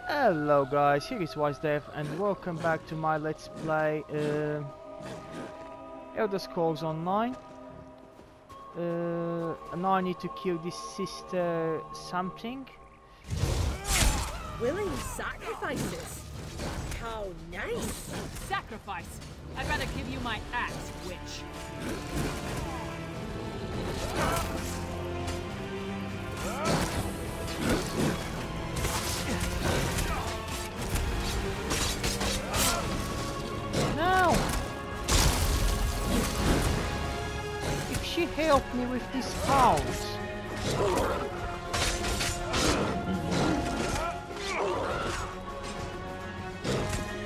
Hello guys, here is WiseDev and welcome back to my Let's Play Elder Scrolls Online. Now I need to kill this sister something. Willing sacrifices. How nice. Sacrifice. I'd rather give you my axe, witch. No! If she helped me with these hounds.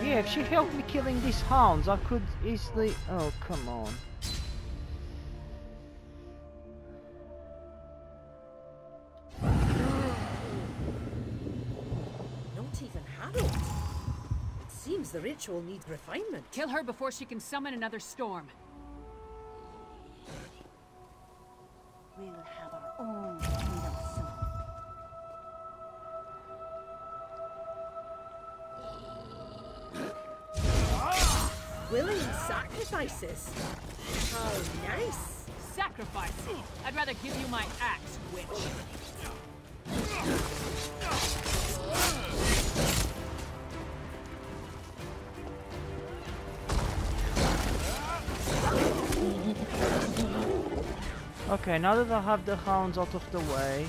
Yeah, if she helped me killing these hounds, I could easily... Oh, come on. Not even Harold. It seems the ritual needs refinement. Kill her before she can summon another storm. We'll have our own freedom soon. Willing sacrifices. How nice. Sacrifice. I'd rather give you my axe, witch. Okay, now that I have the hounds out of the way.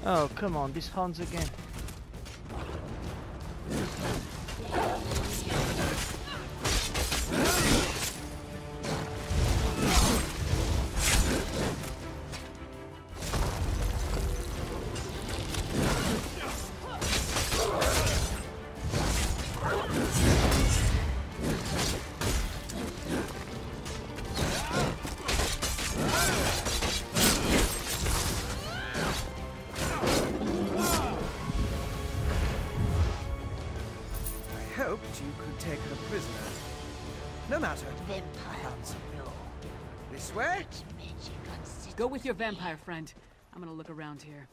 Oh, come on, these hounds again. Hoped you could take her prisoner. No matter. Vampires rule. This way? Magic consists. Go with your vampire friend. I'm gonna look around here.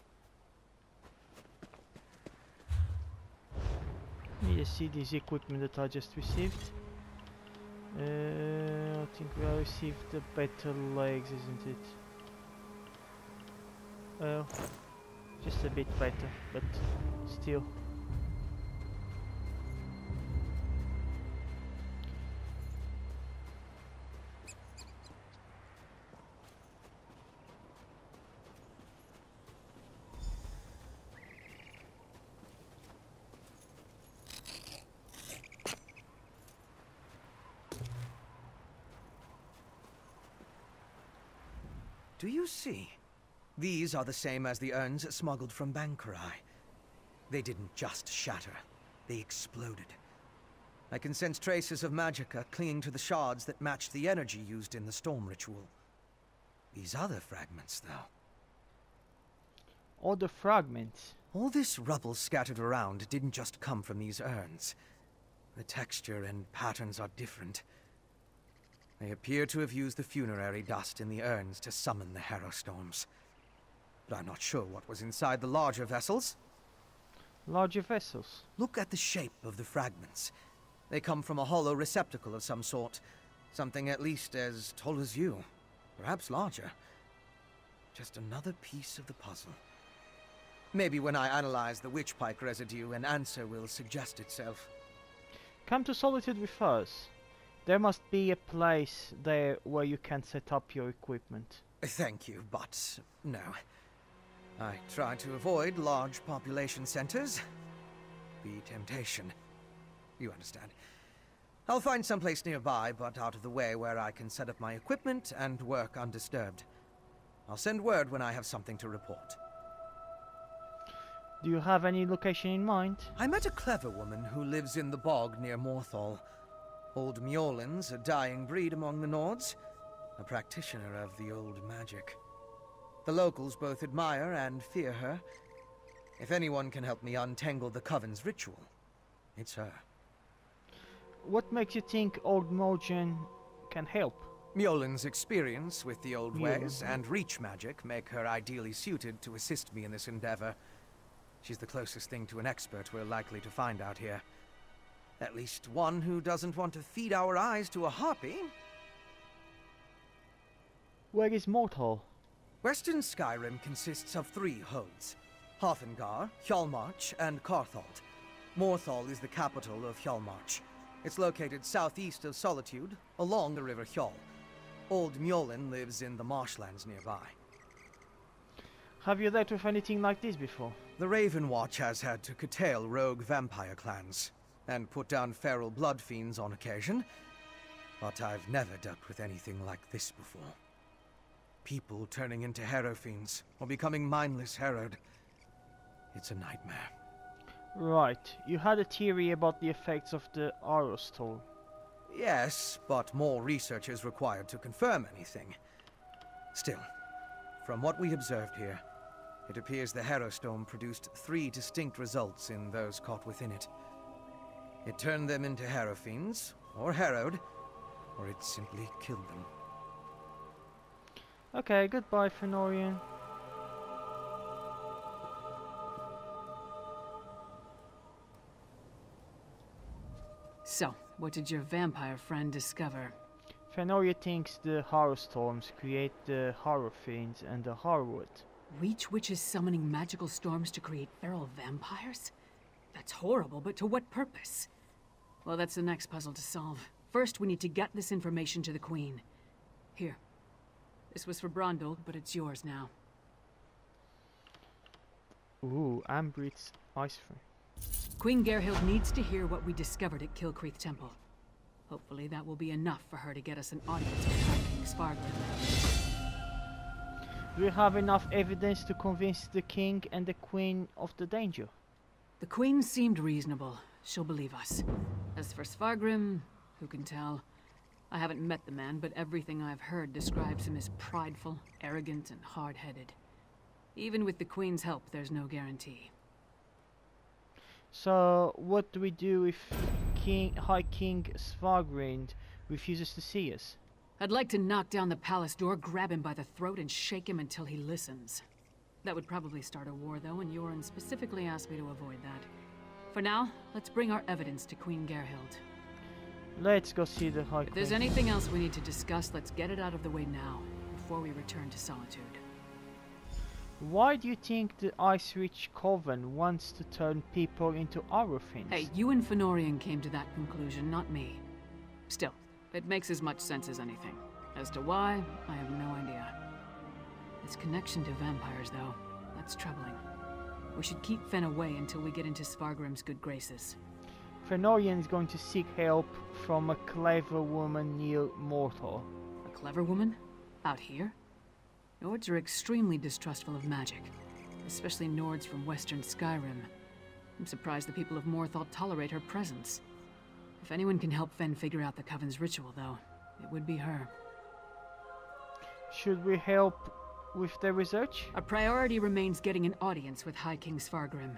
Need to see this equipment that I just received. I think we received the better legs, isn't it? Well, just a bit better, but still. Do you see? These are the same as the urns smuggled from Bankarai. They didn't just shatter, they exploded. I can sense traces of magicka clinging to the shards that matched the energy used in the storm ritual. These other fragments, though. All the fragments. All this rubble scattered around didn't just come from these urns. The texture and patterns are different. They appear to have used the funerary dust in the urns to summon the Harrow Storms. But I'm not sure what was inside the larger vessels. Larger vessels. Look at the shape of the fragments. They come from a hollow receptacle of some sort. Something at least as tall as you. Perhaps larger. Just another piece of the puzzle. Maybe when I analyze the witchpike residue, an answer will suggest itself. Come to Solitude with us. There must be a place there where you can set up your equipment. Thank you, but no. I try to avoid large population centers. The temptation. You understand. I'll find someplace nearby, but out of the way where I can set up my equipment and work undisturbed. I'll send word when I have something to report. Do you have any location in mind? I met a clever woman who lives in the bog near Morthal. Old Mjolnir's a dying breed among the Nords, a practitioner of the old magic. The locals both admire and fear her. If anyone can help me untangle the Coven's ritual, it's her. What makes you think Old Mogen can help? Mjolin's experience with the old Mjolnir. ways and reach magic make her ideally suited to assist me in this endeavor. She's the closest thing to an expert we're likely to find out here. At least one who doesn't want to feed our eyes to a harpy. Where is Morthal? Western Skyrim consists of 3 holds: Hothengar, Hjalmarch, and Carthalt. Morthal is the capital of Hjalmarch. It's located southeast of Solitude, along the River Hjal. Old Mjolin lives in the marshlands nearby. Have you dealt with anything like this before? The Raven Watch has had to curtail rogue vampire clans, and put down feral blood fiends on occasion, but I've never dealt with anything like this before. People turning into hero fiends, or becoming mindless harrowed. It's a nightmare. Right, you had a theory about the effects of the Aurostorm. Yes, but more research is required to confirm anything. Still, from what we observed here, it appears the Harrowstorm produced 3 distinct results in those caught within it. It turned them into harrow fiends, or harrowed, or it simply killed them. Okay, goodbye, Fenorian. So, what did your vampire friend discover? Fenoria thinks the Horror Storms create the Horror Fiends and the Horrorwood. Reach witches summoning magical storms to create feral vampires? That's horrible, but to what purpose? Well, that's the next puzzle to solve. First, we need to get this information to the Queen. Here. This was for Brondel, but it's yours now. Ooh, Ambrid's Ice Frame. Queen Gerhild needs to hear what we discovered at Kilcreath Temple. Hopefully that will be enough for her to get us an audience with High King Svargrim. Do we have enough evidence to convince the king and the queen of the danger? The Queen seemed reasonable. She'll believe us. As for Svargrim, who can tell? I haven't met the man, but everything I've heard describes him as prideful, arrogant, and hard-headed. Even with the Queen's help, there's no guarantee. So, what do we do if High King Svargrim refuses to see us? I'd like to knock down the palace door, grab him by the throat, and shake him until he listens. That would probably start a war, though, and Yoren specifically asked me to avoid that. For now, let's bring our evidence to Queen Gerhild. Let's go see the High If there's Queen. anything else we need to discuss, let's get it out of the way now, before we return to Solitude. Why do you think the Ice Reach Coven wants to turn people into Aurofins? Hey, you and Fenorian came to that conclusion, not me. Still, it makes as much sense as anything. As to why, I have no idea. This connection to vampires, though, that's troubling. We should keep Fen away until we get into Svargrim's good graces. Fenorian is going to seek help from a clever woman near Morthal. A clever woman? Out here? Nords are extremely distrustful of magic, especially Nords from Western Skyrim. I'm surprised the people of Morthal tolerate her presence. If anyone can help Fen figure out the Coven's ritual, though, it would be her. Should we help with the research? Our priority remains getting an audience with High King Svargrim.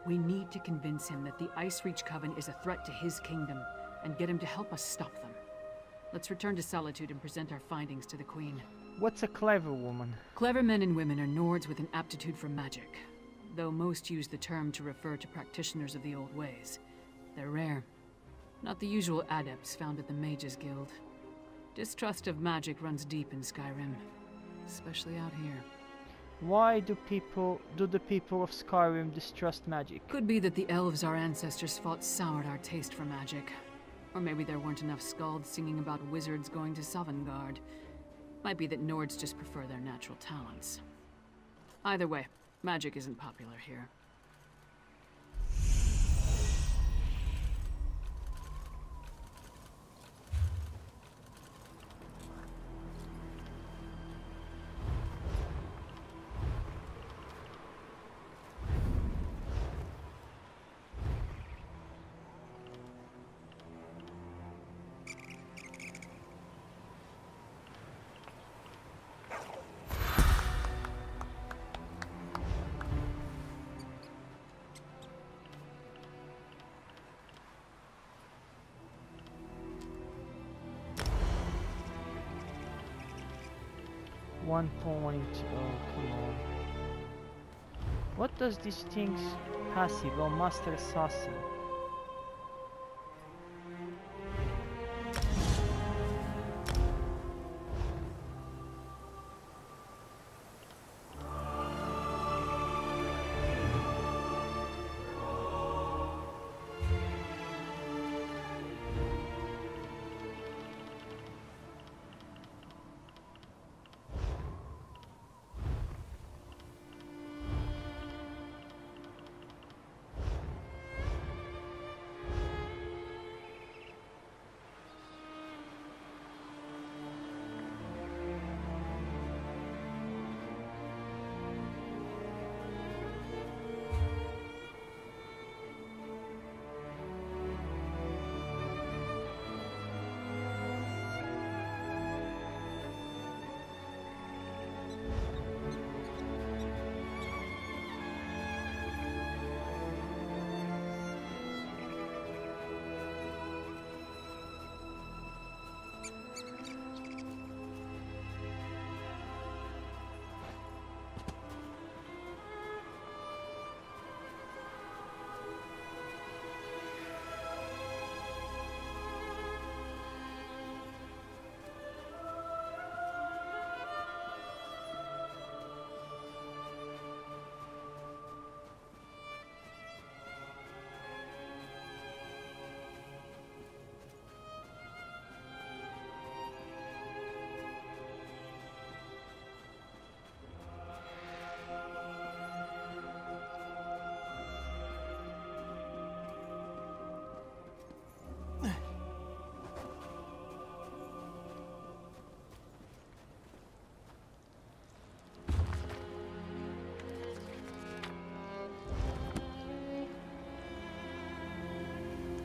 We need to convince him that the Ice Reach Coven is a threat to his kingdom, and get him to help us stop them. Let's return to Solitude and present our findings to the Queen. What's a clever woman? Clever men and women are Nords with an aptitude for magic, though most use the term to refer to practitioners of the old ways. They're rare. Not the usual adepts found at the Mages Guild. Distrust of magic runs deep in Skyrim, especially out here. Why do the people of Skyrim distrust magic? Could be that the elves our ancestors fought soured our taste for magic. Or maybe there weren't enough skalds singing about wizards going to Sovngarde. Might be that Nords just prefer their natural talents. Either way, magic isn't popular here. 1 point. Oh, come on. What does this thing's passive? Oh, Master Assassin.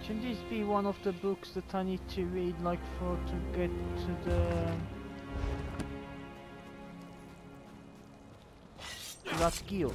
Should this be one of the books that I need to read, like, to get to that guild?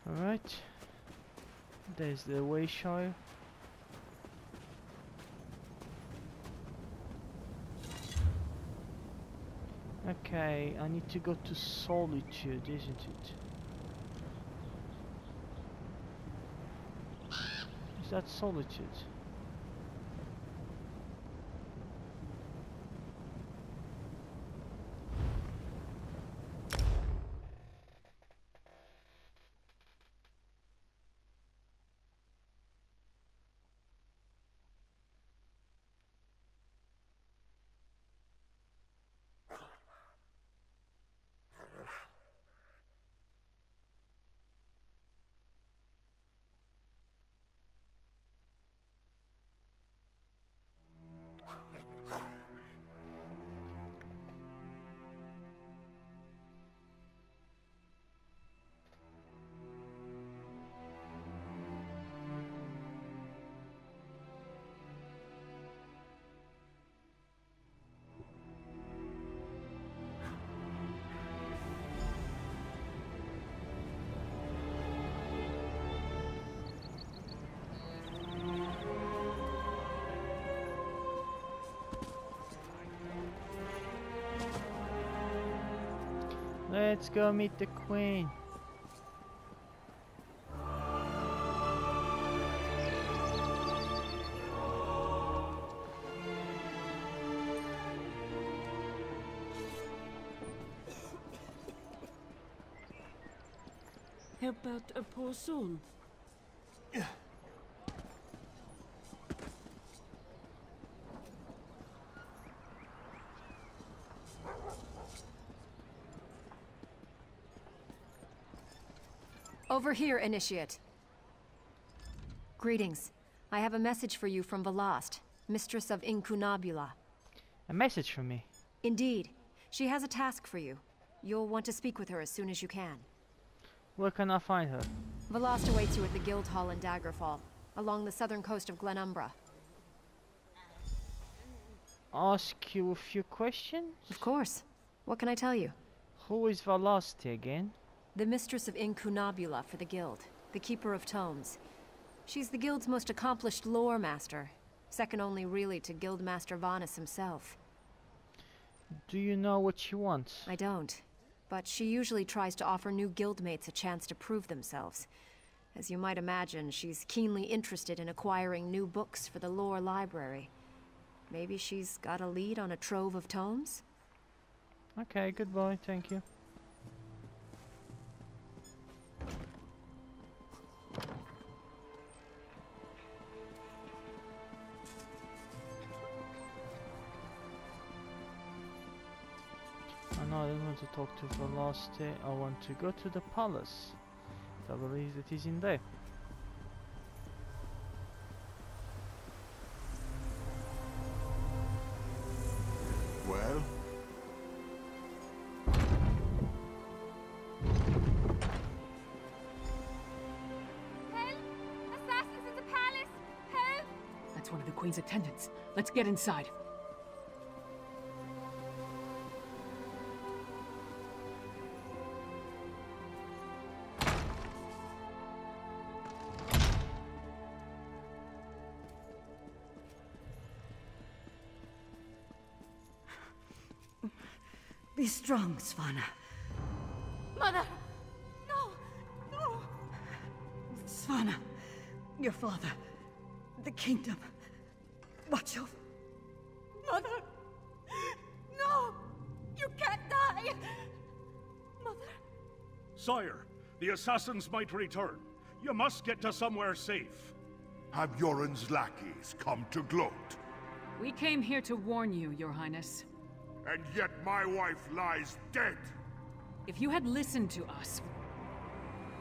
Alright, there's the Wayshire. Okay, I need to go to Solitude, isn't it? Is that Solitude? Let's go meet the Queen. Help out a poor soul. Over here, Initiate. Greetings. I have a message for you from Velast, Mistress of Incunabula. A message from me. Indeed. She has a task for you. You'll want to speak with her as soon as you can. Where can I find her? Velast awaits you at the Guild Hall in Daggerfall, along the southern coast of Glenumbra. Ask you a few questions? Of course. What can I tell you? Who is Velasti again? The Mistress of Incunabula for the Guild, the Keeper of Tomes. She's the Guild's most accomplished lore master, second only really to Guildmaster Vanus himself. Do you know what she wants? I don't, but she usually tries to offer new guildmates a chance to prove themselves. As you might imagine, she's keenly interested in acquiring new books for the lore library. Maybe she's got a lead on a trove of tomes? Okay, goodbye, thank you. No, I don't want to talk to Velasti. I want to go to the palace. I believe that is in there. Well? Help! Assassins in the palace! Help! That's one of the Queen's attendants. Let's get inside. Be strong, Svanna. Mother! No! No! Svanna, your father, the kingdom. Watch over. Mother! No! You can't die! Mother! Sire, the assassins might return. You must get to somewhere safe. Have Yoren's lackeys come to gloat? We came here to warn you, Your Highness. And yet my wife lies dead, If you had listened to us...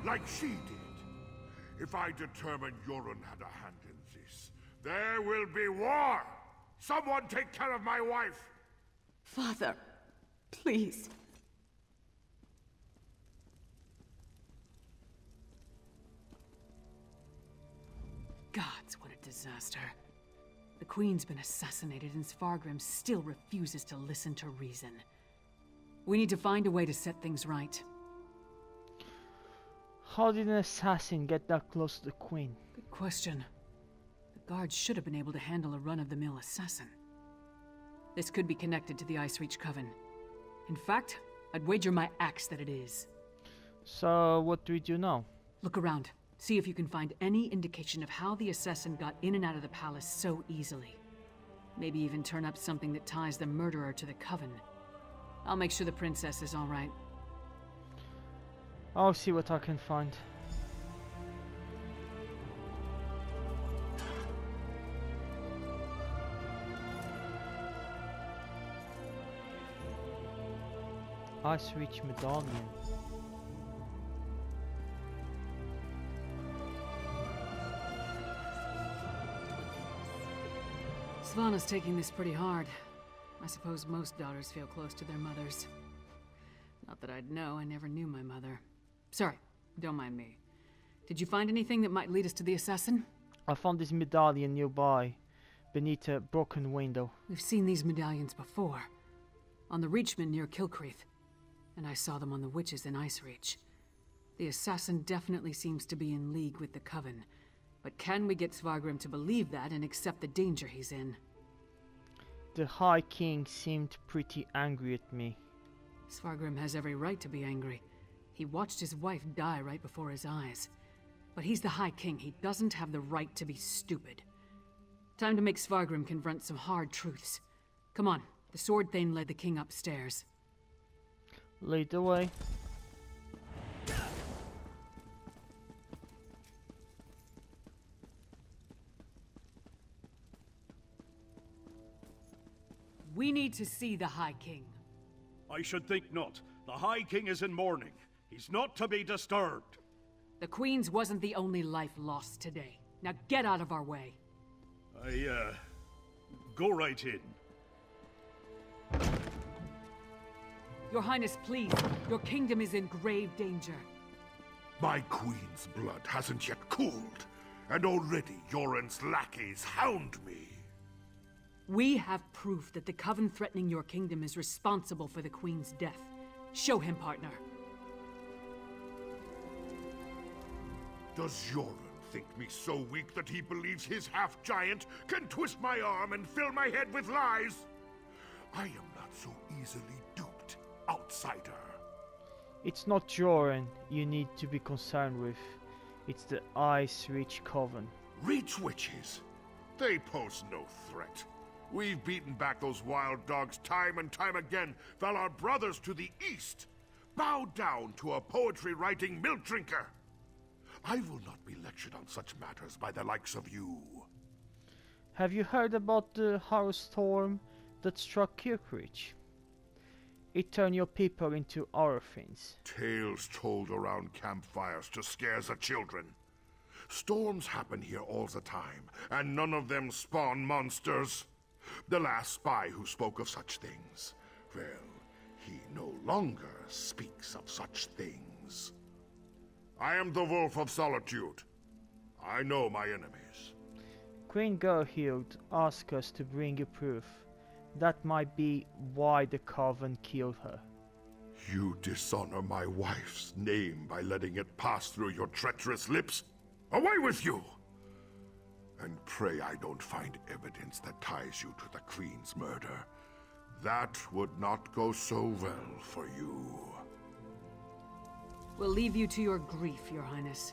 like she did. If I determine Yoren had a hand in this, there will be war! Someone take care of my wife! Father, please. Gods, what a disaster. The Queen's been assassinated and Svargrim still refuses to listen to reason. We need to find a way to set things right. How did an assassin get that close to the Queen? Good question. The guards should have been able to handle a run-of-the-mill assassin. This could be connected to the Icereach Coven. In fact, I'd wager my axe that it is. So, what do we do now? Look around. See if you can find any indication of how the assassin got in and out of the palace so easily. Maybe even turn up something that ties the murderer to the Coven. I'll make sure the princess is all right. I'll see what I can find. Icereach medallion. Svanna's taking this pretty hard. I suppose most daughters feel close to their mothers. Not that I'd know, I never knew my mother. Sorry, don't mind me. Did you find anything that might lead us to the assassin? I found this medallion nearby, beneath a broken window. We've seen these medallions before. On the Reachman near Kilcreath. And I saw them on the witches in Icereach. The assassin definitely seems to be in league with the Coven. But can we get Svargrim to believe that and accept the danger he's in? The High King seemed pretty angry at me. Svargrim has every right to be angry. He watched his wife die right before his eyes. But he's the High King. He doesn't have the right to be stupid. Time to make Svargrim confront some hard truths. Come on, the Sword Thane led the king upstairs. Lead the way. We need to see the High King. I should think not. The High King is in mourning. He's not to be disturbed. The Queen's wasn't the only life lost today. Now get out of our way. Go right in. Your Highness, please. Your kingdom is in grave danger. My queen's blood hasn't yet cooled, and already Yoren's lackeys hound me. We have proof that the Coven threatening your kingdom is responsible for the Queen's death. Show him, partner. Does Yoren think me so weak that he believes his half-giant can twist my arm and fill my head with lies? I am not so easily duped, outsider. It's not Joran you need to be concerned with. It's the Ice-Reach Coven. Reach witches? They pose no threat. We've beaten back those wild dogs time and time again, while our brothers to the east bow down to a poetry-writing milk drinker. I will not be lectured on such matters by the likes of you. Have you heard about the horror storm that struck Kirkreach? It turned your people into orphans. Tales told around campfires to scare the children. Storms happen here all the time, and none of them spawn monsters. The last spy who spoke of such things, well, he no longer speaks of such things. I am the Wolf of Solitude. I know my enemies. Queen Gerhild asked us to bring you proof. That might be why the Coven killed her. You dishonor my wife's name by letting it pass through your treacherous lips? Away with you! And pray I don't find evidence that ties you to the Queen's murder. That would not go so well for you. We'll leave you to your grief, Your Highness.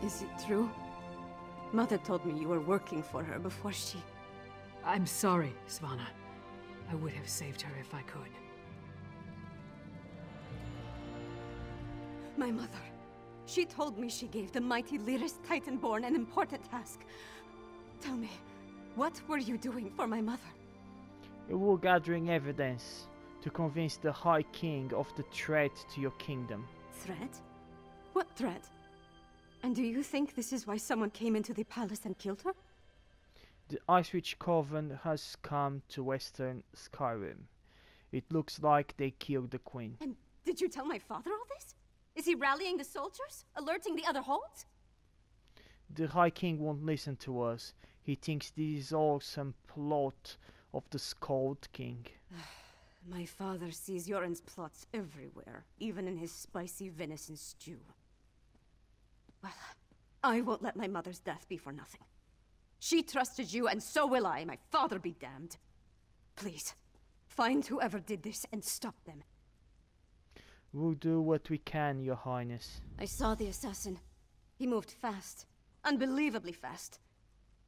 Is it true? Mother told me you were working for her before she... I'm sorry, Svanna. I would have saved her if I could. My mother. She told me she gave the mighty Lyris Titanborn an important task. Tell me, what were you doing for my mother? You were gathering evidence to convince the High King of the threat to your kingdom. Threat? What threat? And do you think this is why someone came into the palace and killed her? The Ice-Reach Coven has come to Western Skyrim. It looks like they killed the Queen. And did you tell my father all this? Is he rallying the soldiers? Alerting the other holds? The High King won't listen to us. He thinks this is all some plot of the Skald King. My father sees Yoren's plots everywhere, even in his spicy venison stew. Well, I won't let my mother's death be for nothing. She trusted you, and so will I. My father be damned. Please, find whoever did this and stop them. We'll do what we can, Your Highness. I saw the assassin. He moved fast. Unbelievably fast.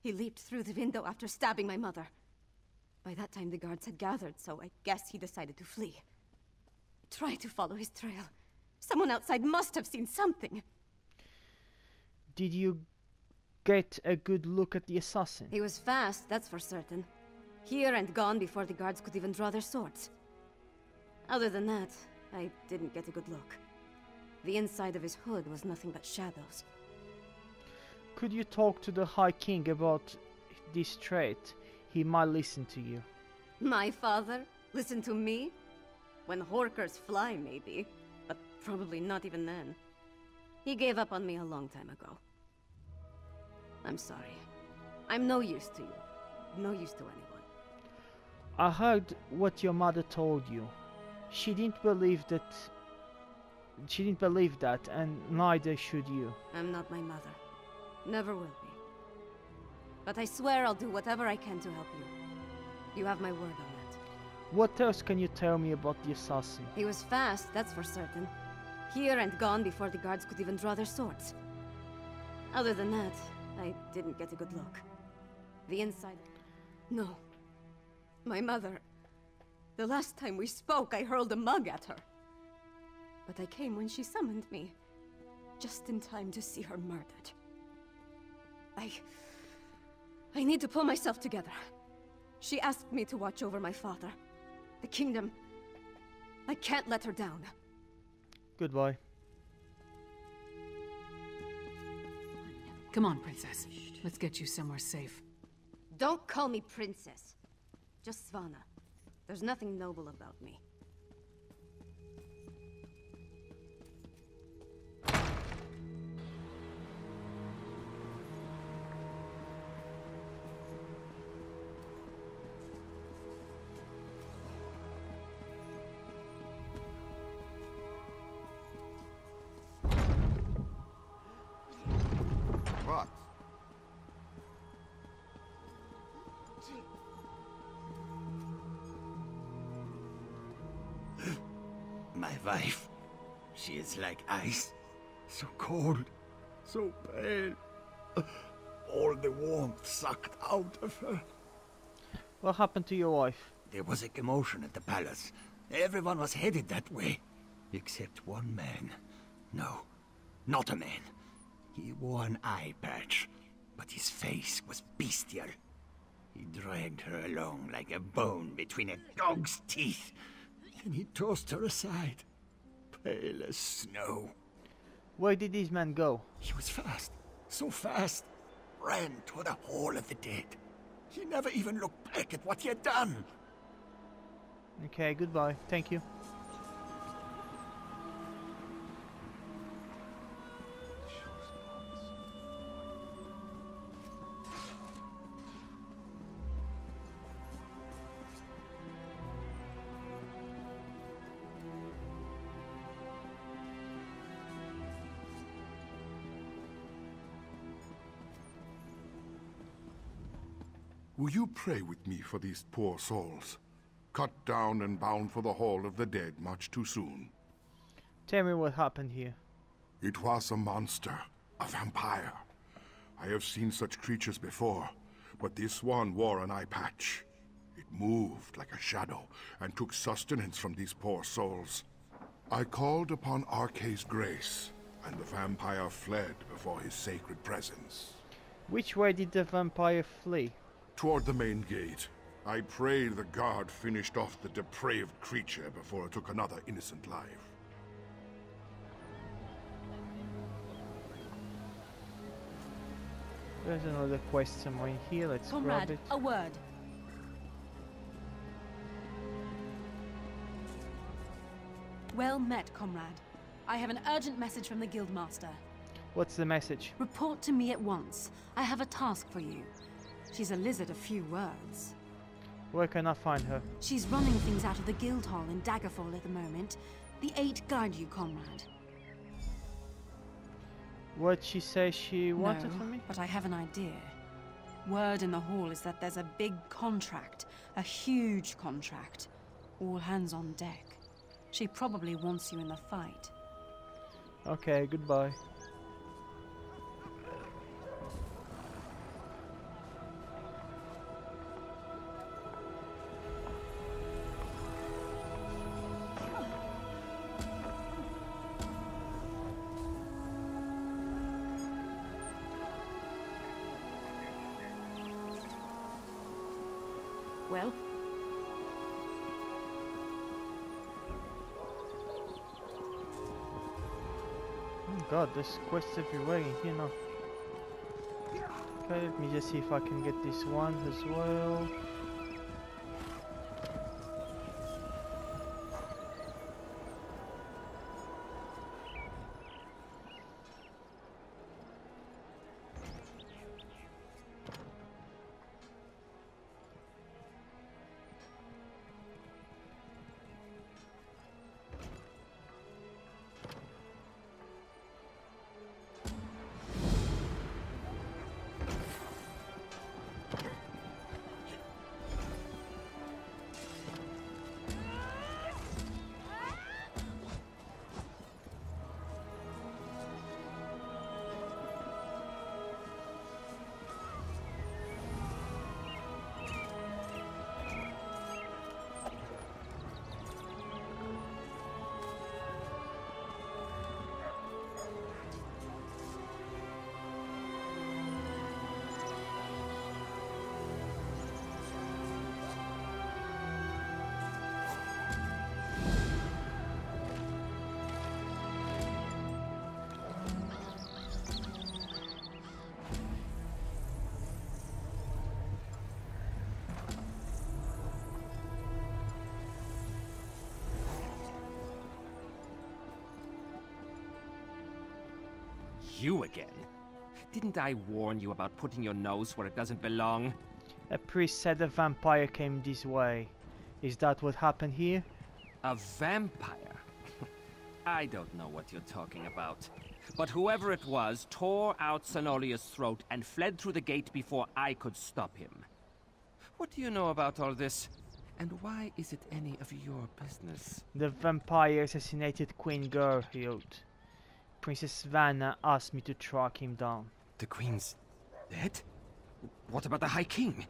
He leaped through the window after stabbing my mother. By that time the guards had gathered, so I guess he decided to flee. Try to follow his trail. Someone outside must have seen something. Did you get a good look at the assassin? He was fast, that's for certain. Here and gone before the guards could even draw their swords. Other than that, I didn't get a good look. The inside of his hood was nothing but shadows. Could you talk to the High King about this trait? He might listen to you. My father? Listen to me? When Horkers fly, maybe. But probably not even then. He gave up on me a long time ago. I'm sorry. I'm no use to you. No use to anyone. I heard what your mother told you. She didn't believe that, and neither should you. I'm not my mother. Never will be. But I swear I'll do whatever I can to help you. You have my word on that. What else can you tell me about the assassin? He was fast, that's for certain. Here and gone before the guards could even draw their swords. Other than that, I didn't get a good look. The inside... No. My mother... The last time we spoke, I hurled a mug at her. But I came when she summoned me. Just in time to see her murdered. I need to pull myself together. She asked me to watch over my father. The kingdom. I can't let her down. Goodbye. Come on, Princess. Let's get you somewhere safe. Don't call me princess. Just Svanna. There's nothing noble about me. What? My wife. She is like ice. So cold. So pale. All the warmth sucked out of her. What happened to your wife? There was a commotion at the palace. Everyone was headed that way. Except one man. No, not a man. He wore an eye patch, but his face was bestial. He dragged her along like a bone between a dog's teeth. Then he tossed her aside, pale as snow. Where did this man go? He was fast, so fast. Ran to the Hall of the Dead. He never even looked back at what he had done. Okay, goodbye. Thank you. Will you pray with me for these poor souls? Cut down and bound for the Hall of the Dead much too soon. Tell me what happened here. It was a monster, a vampire. I have seen such creatures before, but this one wore an eye patch. It moved like a shadow and took sustenance from these poor souls. I called upon Arkay's grace, and the vampire fled before his sacred presence. Which way did the vampire flee? Toward the main gate. I pray the guard finished off the depraved creature before it took another innocent life. There's another quest somewhere here. Let's grab Comrade, it. a word. Well met, comrade. I have an urgent message from the Guildmaster. What's the message? Report to me at once. I have a task for you. She's a lizard of few words. Where can I find her? She's running things out of the Guildhall in Daggerfall at the moment. The Eight guard you, comrade. What'd she say she wanted No, from me? but I have an idea. Word in the hall is that there's a big contract. A huge contract. All hands on deck. She probably wants you in the fight. Okay, goodbye. Well? Oh god, there's quests everywhere in here now. Okay, let me just see if I can get this one as well. You again? Didn't I warn you about putting your nose where it doesn't belong? A priest said a vampire came this way. Is that what happened here? A vampire? I don't know what you're talking about. But whoever it was tore out Senolia's throat and fled through the gate before I could stop him. What do you know about all this? And why is it any of your business? The vampire assassinated Queen Gerhild. Princess Svanna asked me to track him down. The Queen's dead? What about the High King?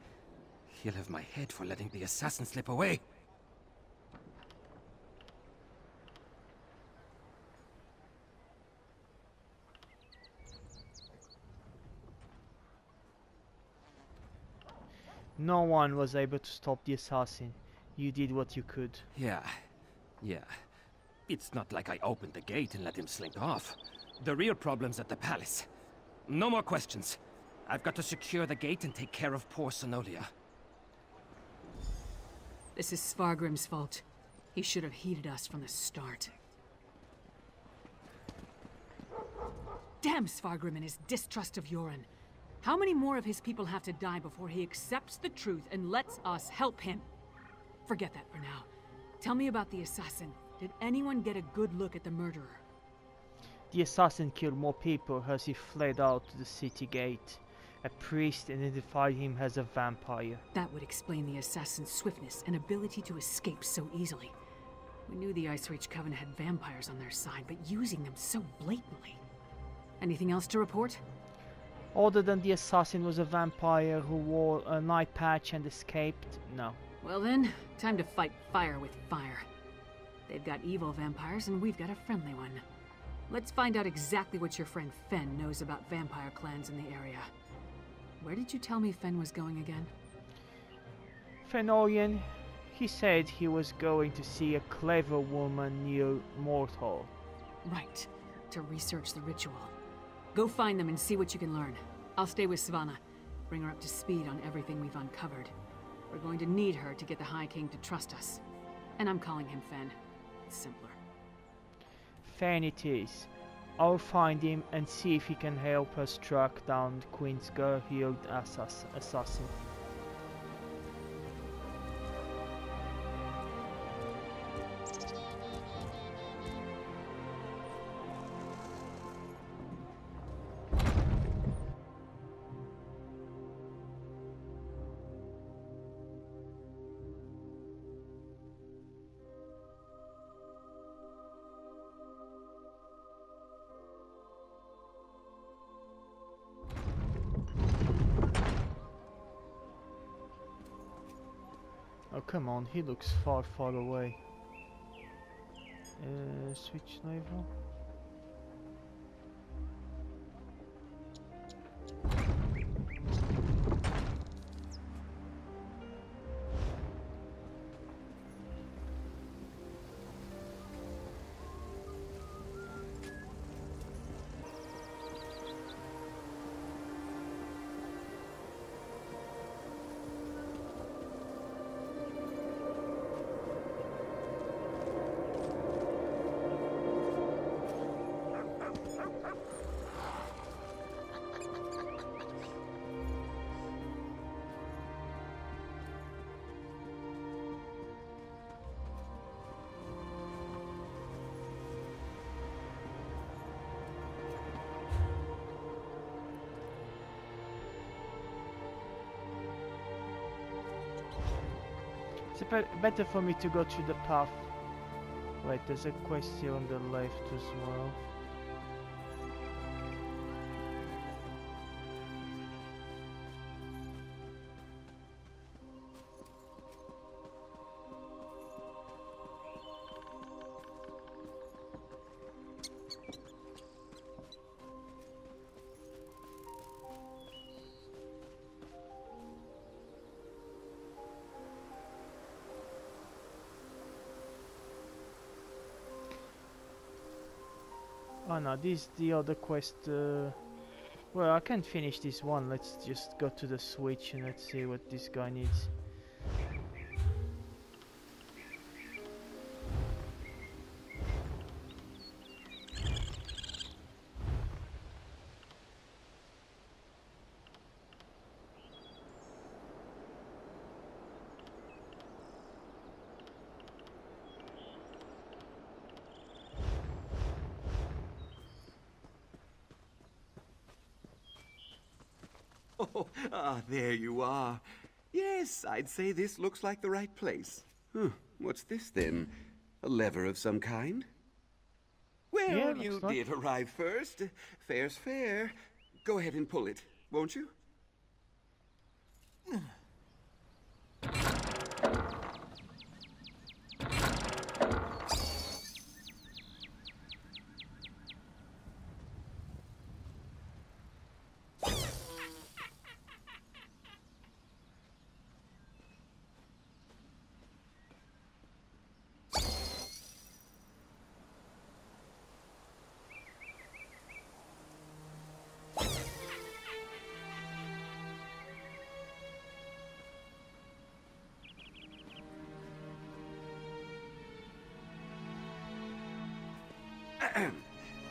He'll have my head for letting the assassin slip away. No one was able to stop the assassin. You did what you could. Yeah. It's not like I opened the gate and let him slink off. The real problem's at the palace. No more questions. I've got to secure the gate and take care of poor Senolia. This is Svargrim's fault. He should have heeded us from the start. Damn Svargrim and his distrust of Yoren. How many more of his people have to die before he accepts the truth and lets us help him? Forget that for now. Tell me about the assassin. Did anyone get a good look at the murderer? The assassin killed more people as he fled out to the city gate. A priest identified him as a vampire. That would explain the assassin's swiftness and ability to escape so easily. We knew the Icereach Coven had vampires on their side, but using them so blatantly. Anything else to report? Other than the assassin was a vampire who wore an eye patch and escaped, no. Well then, time to fight fire with fire. They've got evil vampires and we've got a friendly one. Let's find out exactly what your friend Fen knows about vampire clans in the area. Where did you tell me Fen was going again? Fenorian. He said he was going to see a clever woman near Morthal. Right, to research the ritual. Go find them and see what you can learn. I'll stay with Svanna. Bring her up to speed on everything we've uncovered. We're going to need her to get the High King to trust us. And I'm calling him Fen. It's simpler. Fen it is. I'll find him and see if he can help us track down Queen's Gerhild assassin. Oh, come on, he looks far, far away. Switch level. It's better for me to go through the path. Wait, there's a quest here on the left as well. Oh no, this is the other quest. Well, I can finish this one. Let's just go to the switch and let's see what this guy needs. Oh, there you are. Yes, I'd say this looks like the right place. Huh, what's this then? A lever of some kind? Well, Yeah, you looks like... did arrive first. Fair's fair. Go ahead and pull it, won't you?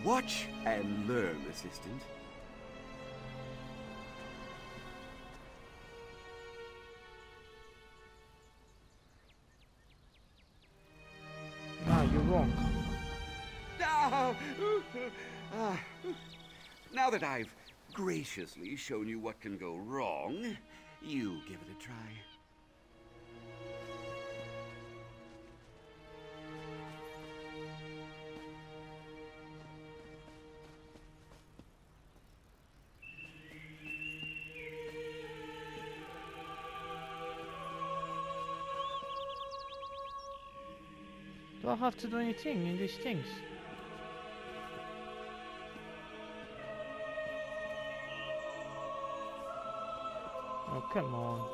Watch and learn, assistant. No, you're wrong. Now that I've graciously shown you what can go wrong, you give it a try. Do I have to do anything in these things? Oh, come on.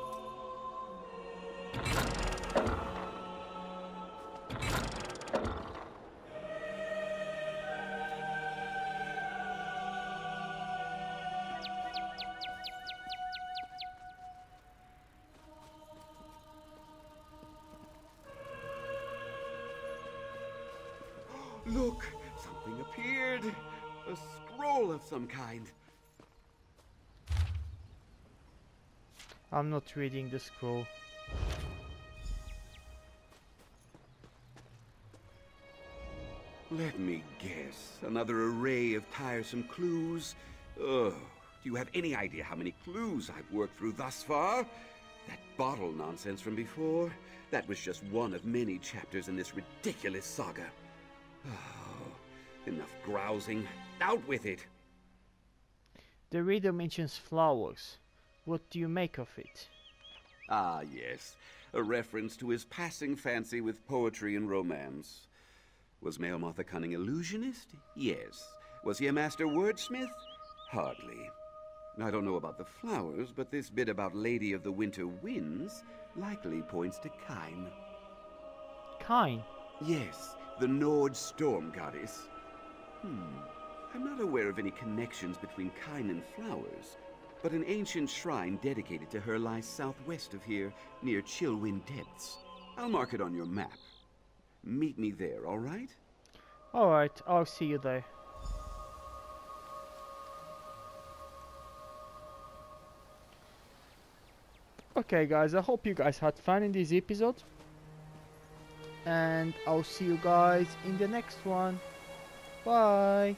Look, something appeared. A scroll of some kind. I'm not reading the scroll. Let me guess. Another array of tiresome clues. Oh, do you have any idea how many clues I've worked through thus far? That bottle nonsense from before, that was just one of many chapters in this ridiculous saga. Oh, enough grousing. Out with it! The reader mentions flowers. What do you make of it? Ah, yes. A reference to his passing fancy with poetry and romance. Was Maelmoth a cunning illusionist? Yes. Was he a master wordsmith? Hardly. I don't know about the flowers, but this bit about Lady of the Winter Winds likely points to Kyne. Kyne? Yes, the Nord storm goddess. I'm not aware of any connections between Kyne and flowers, but an ancient shrine dedicated to her lies southwest of here, near Chillwind Depths. I'll mark it on your map. Meet me there, all right? All right, I'll see you there. Okay guys, I hope you guys had fun in this episode. And I'll see you guys in the next one. Bye!